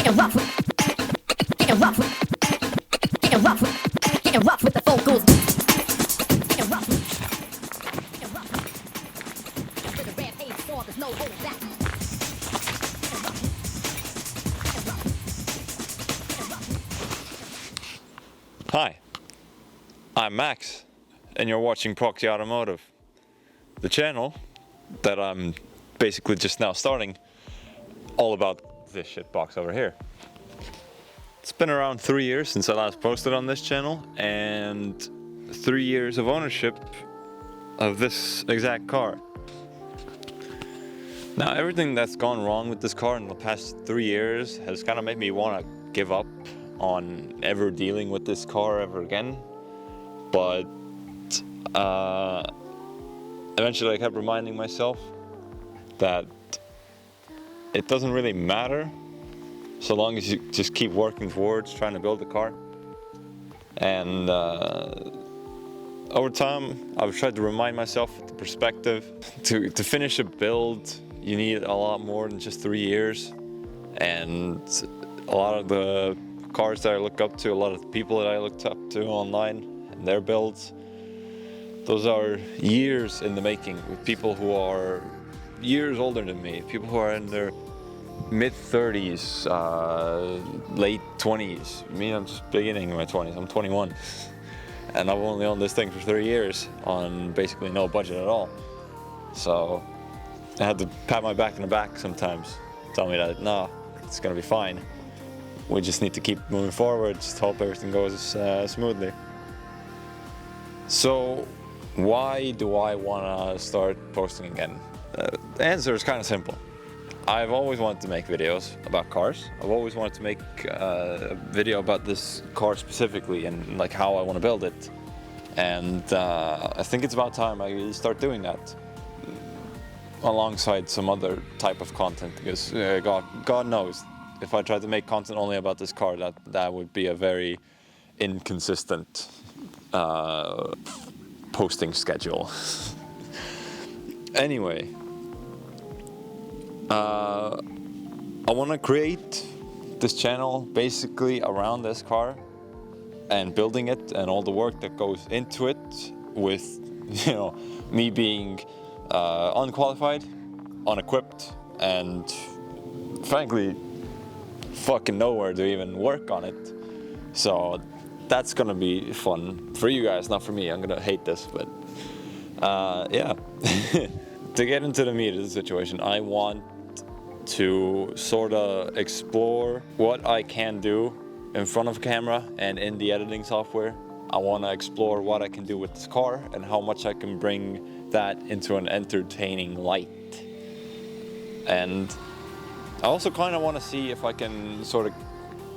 Getting rough with the vocals. Getting rough. With the rampage storm, there's no holding back. Hi, I'm Max, and you're watching Proxy Automotive, the channel that I'm basically just now starting, all about this shitbox over here. It's been around 3 years since I last posted on this channel, and 3 years of ownership of this exact car. Now, everything that's gone wrong with this car in the past 3 years has kind of made me want to give up on ever dealing with this car ever again. But eventually I kept reminding myself that it doesn't really matter so long as you just keep working towards trying to build a car. And over time I've tried to remind myself the perspective to finish a build you need a lot more than just 3 years. And a lot of the cars that I look up to, a lot of the people that I looked up to online and their builds, those are years in the making, with people who are years older than me, people who are in their mid-30s, late 20s. Me, I'm just beginning in my 20s, I'm 21. And I've only owned this thing for 3 years on basically no budget at all. So I had to pat my back in the back sometimes, tell me that, no, it's gonna be fine. We just need to keep moving forward, just hope everything goes smoothly. So why do I wanna start posting again? The answer is kind of simple. I've always wanted to make videos about cars. I've always wanted to make a video about this car specifically and like how I want to build it. And I think it's about time I start doing that alongside some other type of content, because God knows, if I tried to make content only about this car, that would be a very inconsistent posting schedule. Anyway, I want to create this channel basically around this car and building it and all the work that goes into it, with, you know, me being unqualified, unequipped, and frankly fucking nowhere to even work on it. So that's gonna be fun for you guys, not for me. I'm gonna hate this, but yeah. To get into the meat of the situation, I want to sort of explore what I can do in front of camera and in the editing software. I want to explore what I can do with this car and how much I can bring that into an entertaining light. And I also kind of want to see if I can sort of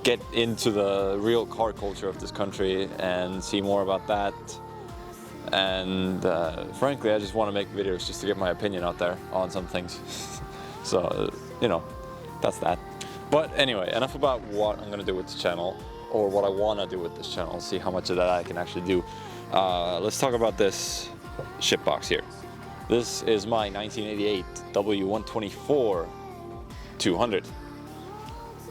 get into the real car culture of this country and see more about that. And frankly, I just want to make videos just to get my opinion out there on some things. So, you know, that's that. But anyway, enough about what I'm going to do with this channel, or what I want to do with this channel, see how much of that I can actually do. Let's talk about this shitbox here. This is my 1988 W124 200.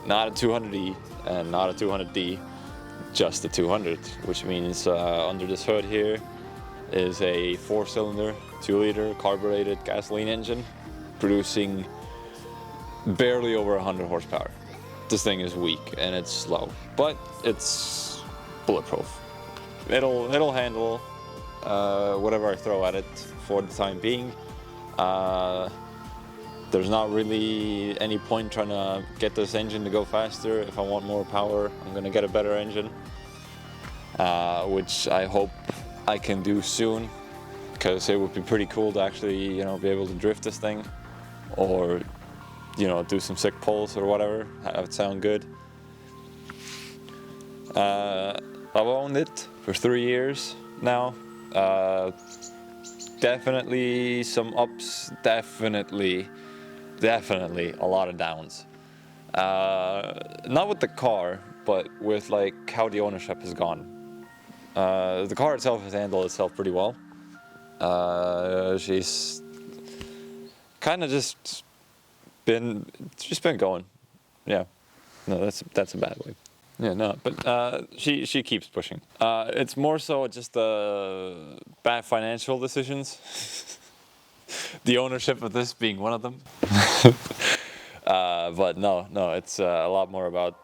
Not a 200E and not a 200D, just a 200, which means under this hood here is a 4-cylinder, 2-liter carbureted gasoline engine producing barely over 100 horsepower. This thing is weak and it's slow, but it's bulletproof. It'll handle whatever I throw at it for the time being. There's not really any point trying to get this engine to go faster. If I want more power, I'm gonna get a better engine, which I hope I can do soon, because it would be pretty cool to actually, you know, be able to drift this thing, or, you know, do some sick pulls or whatever. That would sound good. I've owned it for 3 years now. Definitely some ups, definitely a lot of downs. Not with the car, but with like how the ownership has gone. The car itself has handled itself pretty well. She's kind of just been going, yeah. No, that's a bad way. Yeah, no, but she keeps pushing. It's more so just bad financial decisions. The ownership of this being one of them. But no, it's a lot more about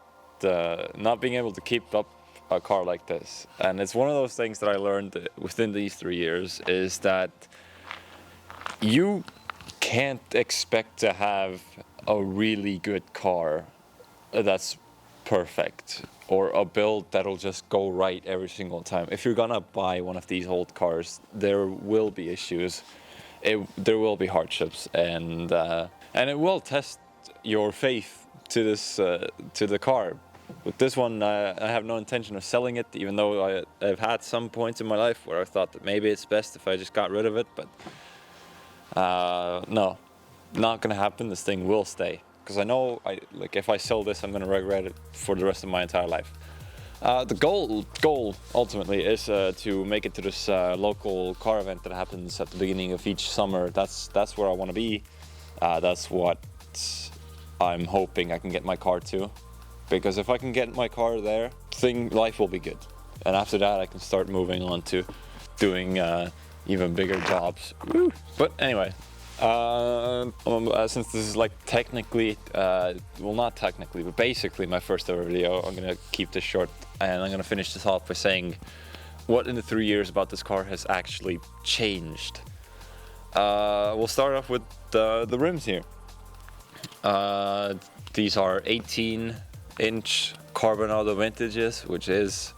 not being able to keep up a car like this. And it's one of those things that I learned within these 3 years is that you can't expect to have a really good car that's perfect or a build that'll just go right every single time. If you're gonna buy one of these old cars, there will be issues. There will be hardships, and it will test your faith to the car. With this one, I have no intention of selling it, even though I've had some points in my life where I thought that maybe it's best if I just got rid of it, but no, not gonna happen. This thing will stay, because I know if I sell this, I'm gonna regret it for the rest of my entire life. The goal ultimately is to make it to this local car event that happens at the beginning of each summer. That's where I want to be. That's what I'm hoping I can get my car to, because if I can get my car there, life will be good. And after that, I can start moving on to doing even bigger jobs. Woo. But anyway, since this is technically, well, not technically, but basically my first ever video, I'm gonna keep this short, and I'm gonna finish this off by saying what in the 3 years about this car has actually changed. We'll start off with the rims here. These are 18-inch carbon auto vintages, which is,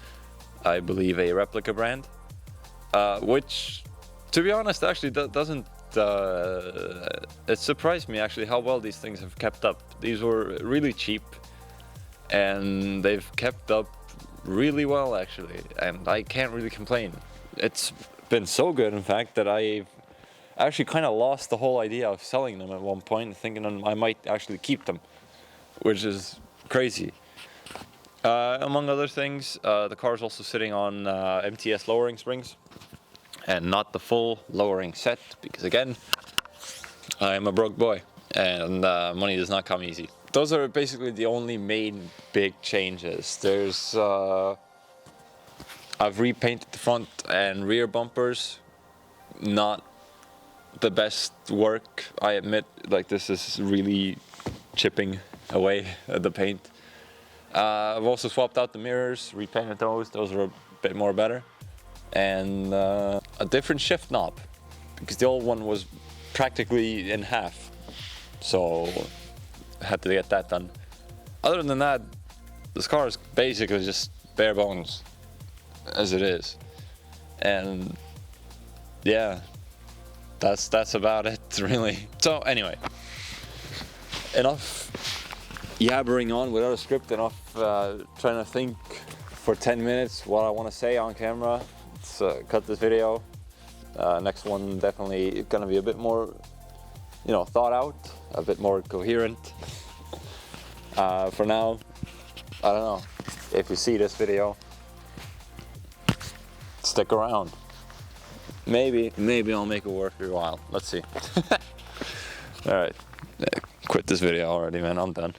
I believe, a replica brand, which, to be honest, actually doesn't. It surprised me actually how well these things have kept up. These were really cheap, and they've kept up really well actually, and I can't really complain. It's been so good, in fact, that I've actually kind of lost the whole idea of selling them at one point, thinking I might actually keep them, which is crazy. Among other things, the car is also sitting on MTS lowering springs, and not the full lowering set, because again, I am a broke boy, and money does not come easy. Those are basically the only main big changes. There's I've repainted the front and rear bumpers. Not the best work, I admit. This is really chipping away at the paint. I've also swapped out the mirrors, repainted those. Those are a bit more better. And a different shift knob, because the old one was practically in half, so I had to get that done. Other than that, this car is basically just bare bones as it is, and yeah, that's about it really. So anyway, enough yabbering on without a script, enough trying to think for 10 minutes what I want to say on camera. Let's cut this video. Next one definitely gonna be a bit more, thought out, a bit more coherent. For now, I don't know. If you see this video, stick around. Maybe I'll make it worth your while. Let's see. All right, quit this video already, man. I'm done.